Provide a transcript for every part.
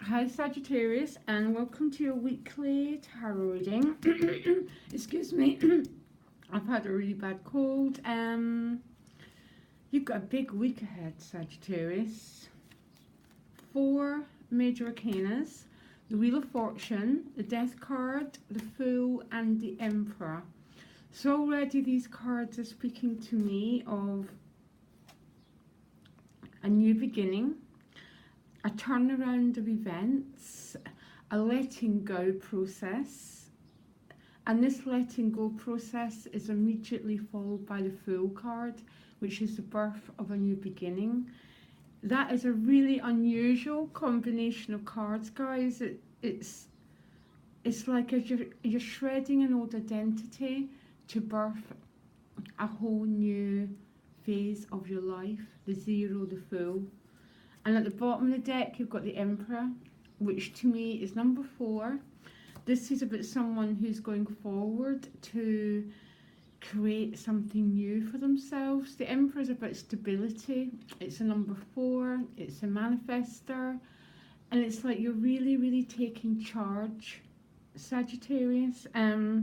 Hi Sagittarius, and welcome to your weekly tarot reading. Excuse me, I've had a really bad cold. You've got a big week ahead, Sagittarius. 4 major arcanas: the Wheel of Fortune, the Death card, the Fool, and the Emperor. So already these cards are speaking to me of a new beginning, a turnaround of events, a letting go process, and this letting go process is immediately followed by the Fool card, which is the birth of a new beginning. That is a really unusual combination of cards, guys. It's like as you're shredding an old identity to birth a whole new phase of your life. The Zero, the Fool. And at the bottom of the deck, you've got the Emperor, which to me is number 4. This is about someone who's going forward to create something new for themselves. The Emperor is about stability. It's a number 4. It's a manifester. And it's like you're really, really taking charge, Sagittarius. You're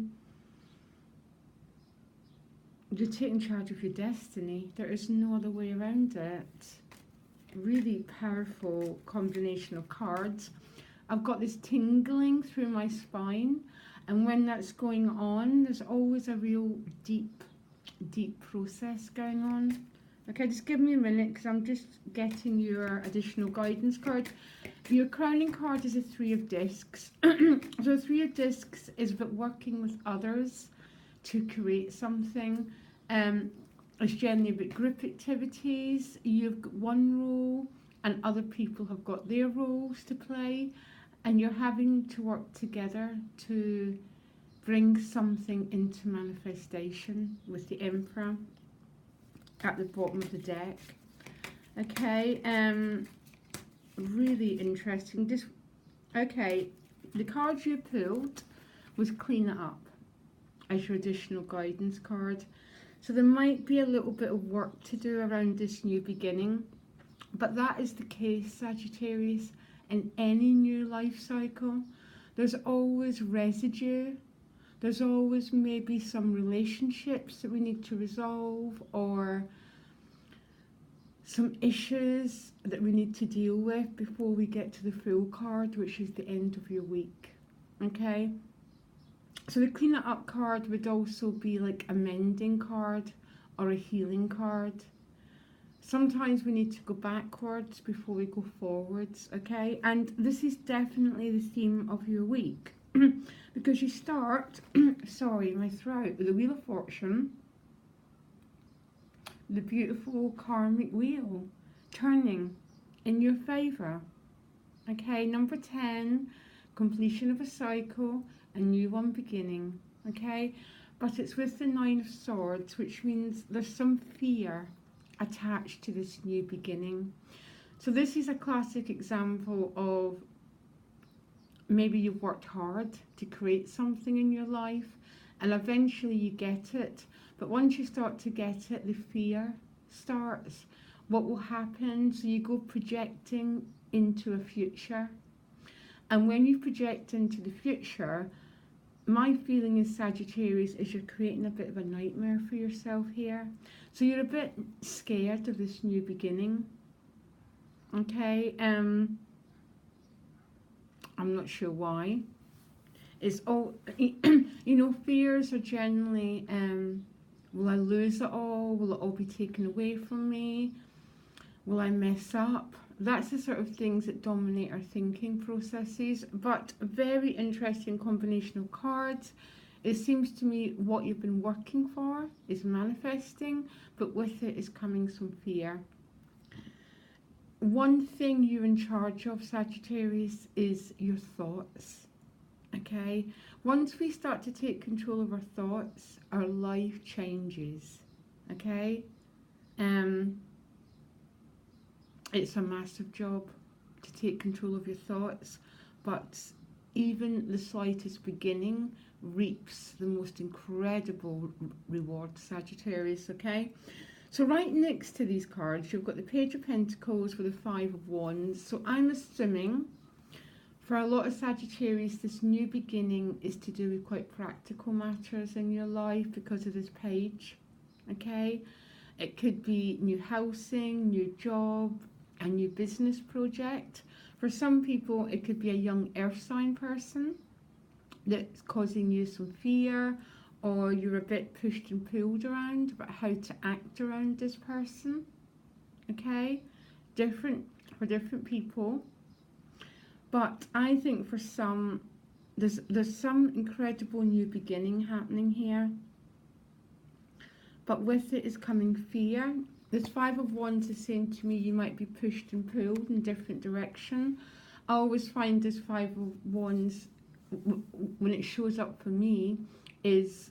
taking charge of your destiny. There is no other way around it. Really powerful combination of cards. I've got this tingling through my spine, and when that's going on, there's always a real deep process going on. Okay, just give me a minute because I'm just getting your additional guidance card. Your crowning card is a 3 of discs. So 3 of discs is about working with others to create something. It's generally about group activities. You've got one role and other people have got their roles to play, and you're having to work together to bring something into manifestation with the Emperor at the bottom of the deck. Okay, really interesting. Okay, the card you pulled was Clean It Up as your additional guidance card. So there might be a little bit of work to do around this new beginning, but that is the case, Sagittarius, in any new life cycle. There's always residue. There's always maybe some relationships that we need to resolve, or some issues that we need to deal with before we get to the Fool card, which is the end of your week. Okay? So the Clean It Up card would also be like a mending card or a healing card. Sometimes we need to go backwards before we go forwards, okay? And this is definitely the theme of your week. Because you start, sorry, my throat, with the Wheel of Fortune, the beautiful karmic wheel turning in your favour. Okay, number 10, completion of a cycle, a new one beginning, okay? But it's with the 9 of Swords, which means there's some fear attached to this new beginning. So this is a classic example of maybe you've worked hard to create something in your life and eventually you get it, but once you start to get it, the fear starts. What will happen? So you go projecting into a future, and when you project into the future, my feeling is, Sagittarius, is you're creating a bit of a nightmare for yourself here. So you're a bit scared of this new beginning. Okay, I'm not sure why. It's all, you know, fears are generally, will I lose it all? Will it all be taken away from me? Will I mess up? That's the sort of things that dominate our thinking processes. But a very interesting combination of cards. It seems to me what you've been working for is manifesting, but with it is coming some fear. One thing you're in charge of, Sagittarius, is your thoughts. Okay? Once we start to take control of our thoughts, our life changes. Okay? It's a massive job to take control of your thoughts, but even the slightest beginning reaps the most incredible reward, Sagittarius, okay? So right next to these cards, you've got the Page of Pentacles with the 5 of Wands. So I'm assuming For a lot of Sagittarius, this new beginning is to do with quite practical matters in your life because of this page, okay? It could be new housing, new job, a new business project. For some people, it could be a young earth sign person that's causing you some fear, or you're a bit pushed and pulled around about how to act around this person, okay? Different for different people. But I think for some, there's some incredible new beginning happening here. But with it is coming fear. This Five of Wands is saying to me you might be pushed and pulled in different direction. I always find this Five of Wands, when it shows up for me, is,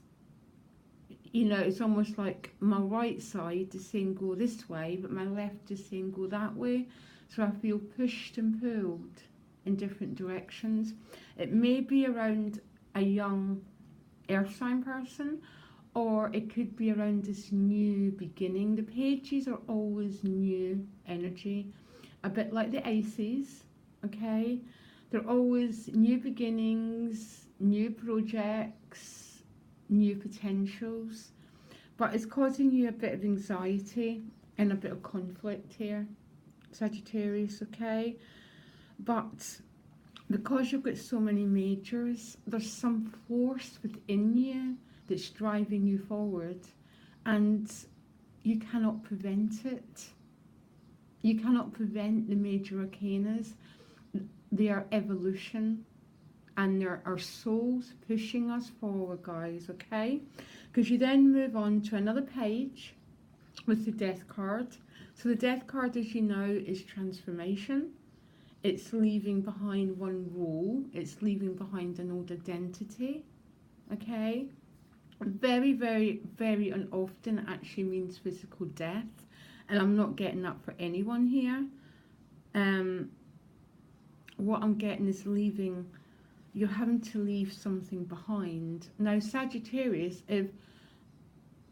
you know, it's almost like my right side is saying go this way, but my left is saying go that way. So I feel pushed and pulled in different directions. It may be around a young earth sign person, or it could be around this new beginning. The pages are always new energy, a bit like the aces, okay? They're always new beginnings, new projects, new potentials, but it's causing you a bit of anxiety and a bit of conflict here, Sagittarius, okay? But because you've got so many majors, there's some force within you that's driving you forward, and you cannot prevent it. You cannot prevent the major arcanas. They are evolution, and they're our souls pushing us forward, guys, okay? Because you then move on to another page with the Death card. So the Death card, as you know, is transformation. It's leaving behind one role. It's leaving behind an old identity, okay? Very, very, very often it actually means physical death, and I'm not getting that for anyone here. What I'm getting is leaving, you're having to leave something behind. Now, Sagittarius, if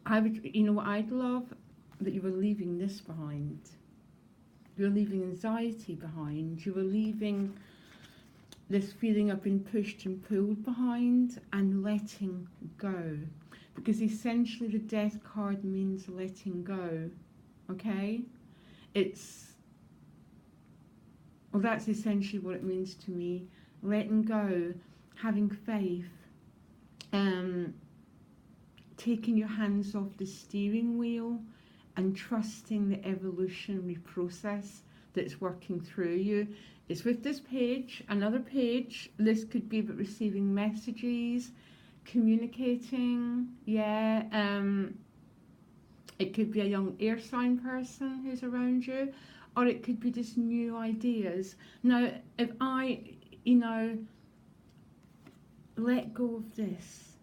I would, you know what I'd love? That you were leaving this behind. You're leaving anxiety behind. You were leaving this feeling of being pushed and pulled behind and letting go. Because essentially the Death card means letting go, okay? Well, that's essentially what it means to me. Letting go, having faith, taking your hands off the steering wheel and trusting the evolutionary process that's working through you. It's with this page, another page. This could be about receiving messages, communicating, yeah. It could be a young air sign person who's around you, or it could be just new ideas. Now, if I, you know, let go of this,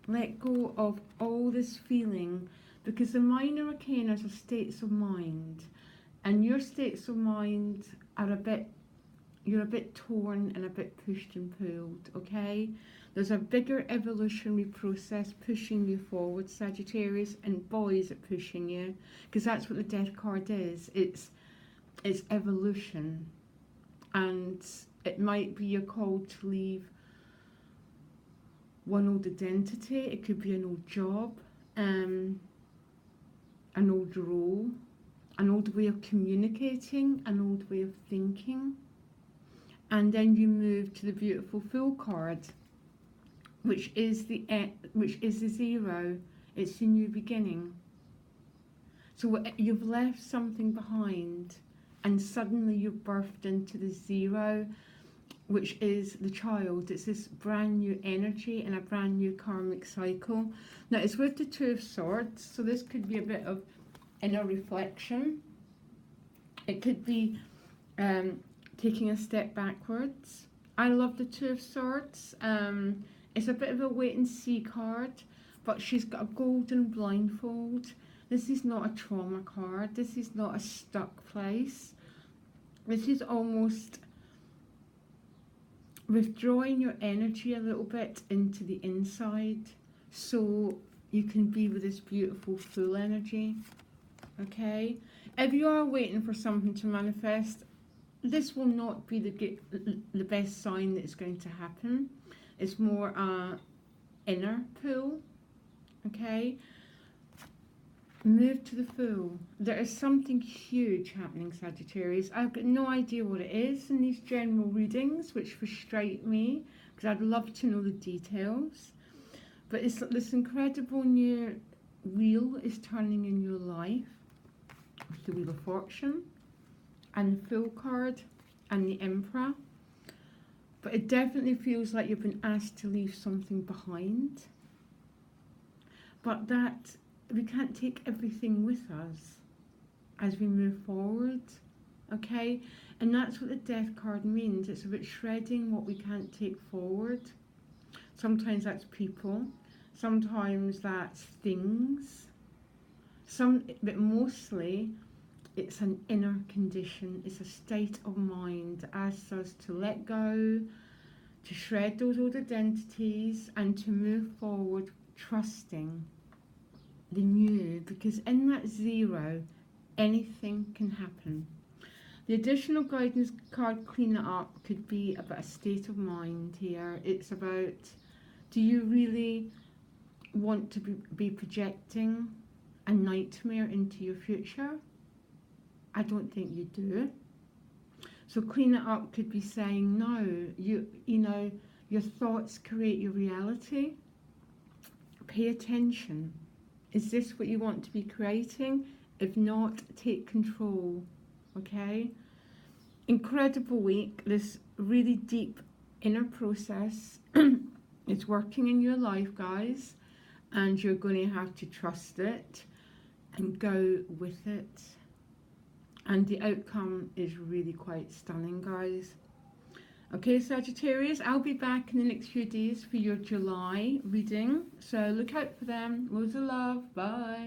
let go of all this feeling, because the minor arcanas are states of mind, and your states of mind are you're a bit torn and a bit pushed and pulled, okay? There's a bigger evolutionary process pushing you forward, Sagittarius, and boy is it pushing you, because that's what the Death card is. It's evolution, and it might be you're called to leave one old identity. It could be an old job, an old role, an old way of communicating, an old way of thinking. And then you move to the beautiful Fool card, which is the zero. It's the new beginning. So you've left something behind, and suddenly you're birthed into the zero, which is the child. It's this brand new energy and a brand new karmic cycle. Now it's with the Two of Swords, so this could be a bit of inner reflection. It could be taking a step backwards. I love the Two of Swords. It's a bit of a wait and see card, but she's got a golden blindfold. This is not a trauma card. This is not a stuck place. This is almost withdrawing your energy a little bit into the inside so you can be with this beautiful full energy, okay? If you are waiting for something to manifest, this will not be the best sign that it's going to happen. It's more a inner pull, okay? Move to the Fool. There is something huge happening, Sagittarius. I've got no idea what it is in these general readings, which frustrate me because I'd love to know the details. But it's this incredible new wheel is turning in your life with the Wheel of Fortune and the Fool card and the Emperor. But it definitely feels like you've been asked to leave something behind. But that we can't take everything with us as we move forward, okay? And that's what the Death card means. It's about shredding what we can't take forward. Sometimes that's people, sometimes that's things, but mostly it's an inner condition. It's a state of mind that asks us to let go, to shred those old identities, and to move forward trusting the new, because in that zero, anything can happen. The additional guidance card, Clean It Up, could be about a state of mind here. It's about, do you really want to be projecting a nightmare into your future? I don't think you do. So Clean It Up could be saying, no, you know, your thoughts create your reality. Pay attention. Is this what you want to be creating? If not, take control, okay? Incredible week, this really deep inner process is working in your life, guys, and you're going to have to trust it and go with it. And the outcome is really quite stunning, guys. Okay, Sagittarius, I'll be back in the next few days for your July reading. So look out for them. Loads of love. Bye.